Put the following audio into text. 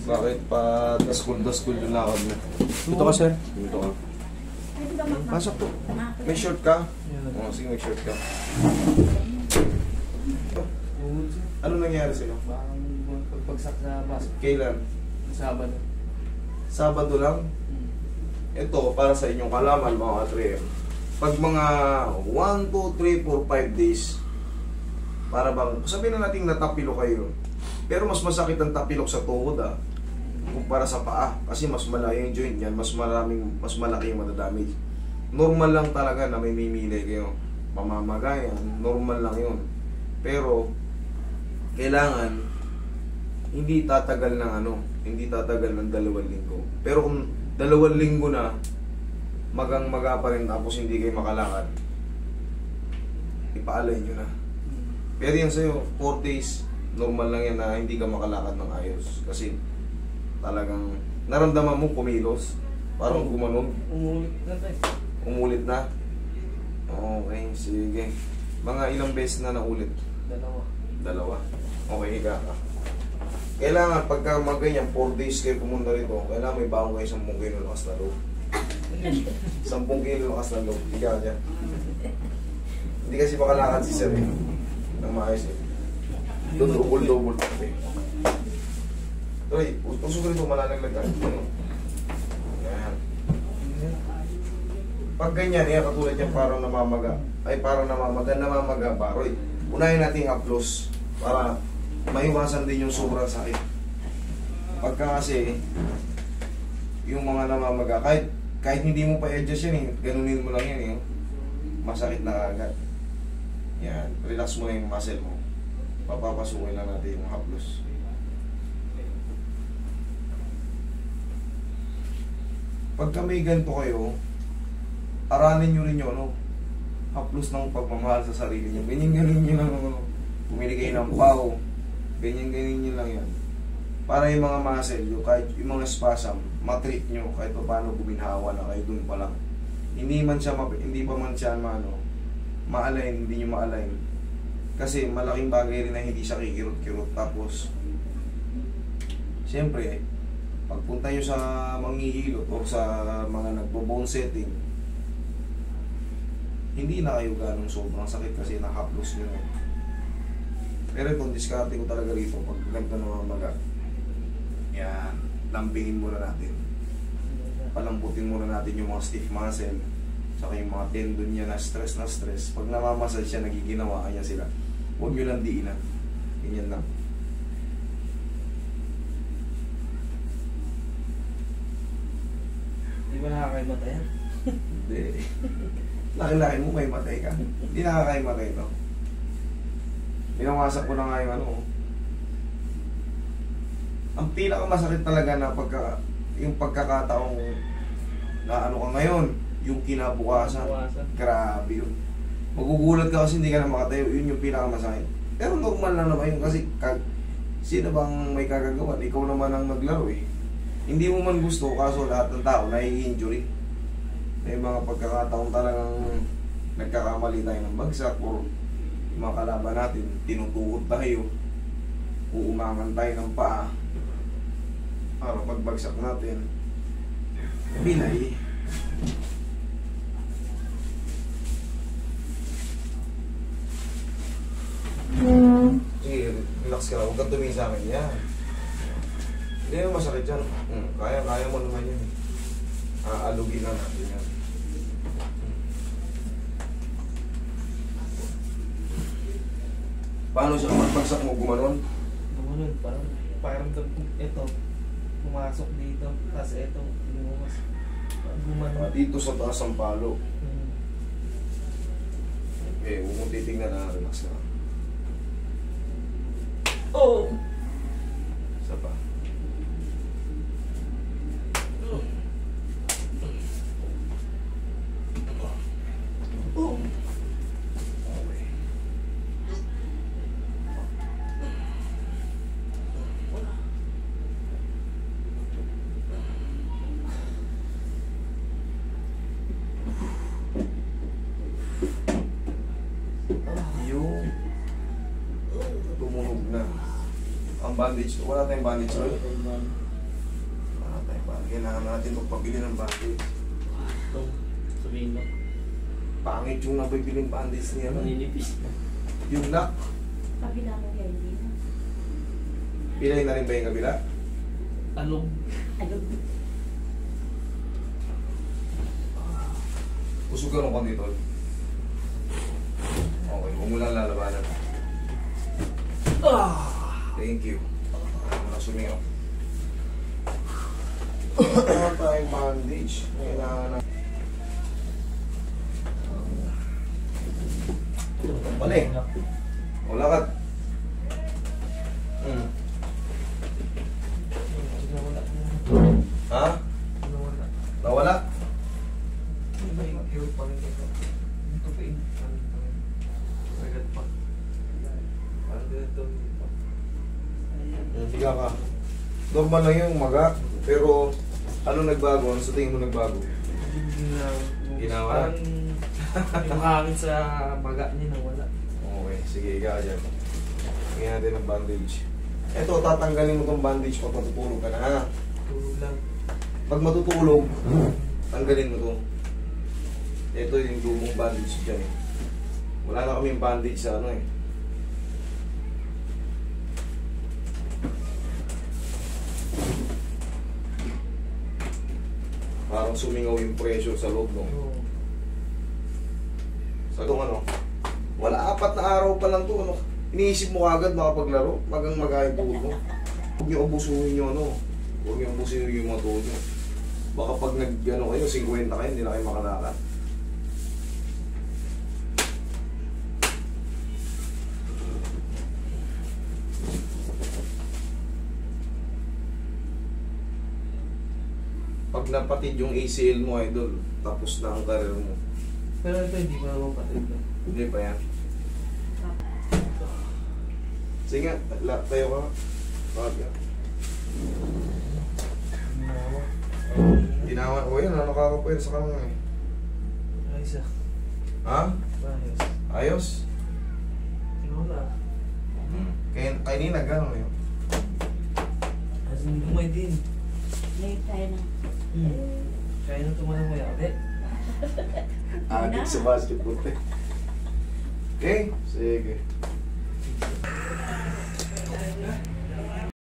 Bakit pa daskul yung lakad mo? Dito ka, sir. Dito ka. Pasok po. May short ka? Oo, sige may short ka. Ano nangyari sa'yo? Parang pagpagsak sa pasok. Kailan? Sabado. Sabado lang? Ito, para sa inyong kalaman mga katrayer. Pag mga 1, 2, 3, 4, 5 days, para bang, sabihin na natin natapilok kayo. Pero mas masakit ang tapilok sa tuhod kumpara sa paa. Kasi mas malayo yung joint yan, mas malaki yung madadamage. Normal lang talaga na may mimilay kayo. Mamamagayan, normal lang yun. Pero, kailangan, hindi tatagal ng 2 linggo. Pero kung 2 linggo na, magang-maga pa rin tapos hindi kayo makalakad, ipaalay nyo na. Pero yan sa'yo, 4 days, normal lang yan na hindi ka makalakad ng ayos. Kasi talagang naramdaman mo kumilos, parang gumanon. Umulit na tayo. Umulit na? Okay, sige. Mga ilang beses na naulit? 2. 2. Okay, higa ka. Kailangan pagka ganyan, 4 days kayo pumunta rito, kailangan may baon kayo 10 kilo lakas na loob. 10 kilo lakas na loob. Higa ka dyan. Hindi kasi makalakad si sir nang maayos Doon, double. Troy, usok rito, malalaglag ka. Yan. Pag ganyan, katulad yan parang namamaga. Namamaga pa. Roy, unahin natin haplos para maiwasan din yung sobrang sakit. Pagka kasi, yung mga namamaga, kahit hindi mo pa adjust yan ganunin mo lang yan masakit na agad. Yan, relax mo na yung muscle mo. Papapasukin lang natin yung haplos. Pagka may ganito kayo, aranin nyo rin yun, haplos ng pagmamahal sa sarili nyo. Ganyan nyo lang, pumili kayo ng pao. Ganyan nyo lang yan. Para yung mga muscle, kahit yung mga spasm, matreat nyo kahit pa paano guminhawa na kayo dun pa lang. Hindi pa man siya ma-align, hindi nyo ma-align. Kasi malaking bagay rin na hindi siya kikirot-kirot. Tapos, siyempre, pagpunta nyo sa manghihilot o sa mga nagbo-bone setting, hindi na kayo ganong sobrang sakit kasi nakaplos nyo. Pero itong diskarte ko talaga rito pag ganito namamaga. Yan, lambingin muna natin. Palambutin muna natin yung mga stiff muscle, saka yung mga tendon niya na stress. Pag namamasal siya, nagiginawa niya sila. Huwag nyo lang diinan. Ganyan lang. Di ba nakakaimatay yan? Hindi. Laki-laki mo, may matay ka. Hindi nakakaimatay ito. Binawasak ko na nga yung Ang pinakamasakit talaga na yung pagkakataong na ka ngayon, yung kinabukasan. Grabe yun. Magugulat ka kasi hindi ka na makatayo. Yun yung pinakamasakit. Pero normal lang naman yun kasi sino bang may kagagawa? Ikaw naman ang naglaro Hindi mo man gusto, kaso lahat ng tao nai-injury. May mga pagkakataong talagang nagkakamali tayo ng bagsak o yung mga kalaban natin, tinutuhod tayo, uumangan tayo ng paa para pagbagsak natin, binay. Sige, relax ka lang. Huwag kang tumingin sa akin. Yan. Hindi naman masakit yan. Kaya mo naman yun. Aalugin na natin yan. Paano siya magpagsak mo gumanon? Gumanon, parang ito, pumasok dito, tapos ito, lumuwas. Gumanon. Dito sa taas ang palo. Okay, huwag mong titignan na, relax na. Oh! Isa pa. Oh! Okay. Yung tumunog na. Ang bandage, wala tayong bandage, right? Kailangan natin magpabili ng bandage. Ito, sabihin mo. Pangit yung nabibiling bandage niya. Maninipis na. Yung lock, Kabila mo kaya hindi na. pilay na rin ba yung kabila? Alog. Ano? Usugan mo dito. Okay, huwag mo lang lalabanan. Thank you. Ayaw mo na sumingaw. Ano tayong bandage? Kailangan na. Mali. O lakad. Nawala. Ha? Nawala. Nawala? May hero pa rin ito. Ito pa rin. Agad pa. Parang ganito. Higa ka. Normal lang yung maga. Pero ano nagbago? Ano sa tingin mo nagbago? Ginawa? Parang yung hangin sa baga niya nawala. Okay, sige, higa ka dyan. Tingnan natin ang bandage. Eto, tatanggalin mo tong bandage pag matutulog ka na. Tulog lang. Pag matutulog, tanggalin mo to. Ito yung lumong bandage dyan eh. Wala na kaming bandage sa ano eh. Parang sumingaw yung pressure sa loob, no? Oo. Sa itong ano, wala 4 na araw pa lang to, ano? Iniisip mo agad makapaglaro, magang magahin tuhod mo. Huwag niyo ubusuhin yung ano, huwag niyo ubusuhin yung mga tuhod niyo. Baka pag nag-ano kayo, 50 kayo, hindi na kayo makalakad. Pag napatid yung ACL mo, idol, tapos na ang career mo. Pero ito hindi pa naman patid na. Hindi pa yan. Sige nga, tayo ka. Bakit ka? Ginawa. Ginawa ko yan, nakakapwede sa kanang eh. Ayos ah. Ha? Ayos. Ayos? Wala. Kanina, gano'n yun. Kasi hindi kumay din. Ngayon tayo na. Kaya na tumalang maya ulit. Agad sa basketball. Okay? Sige.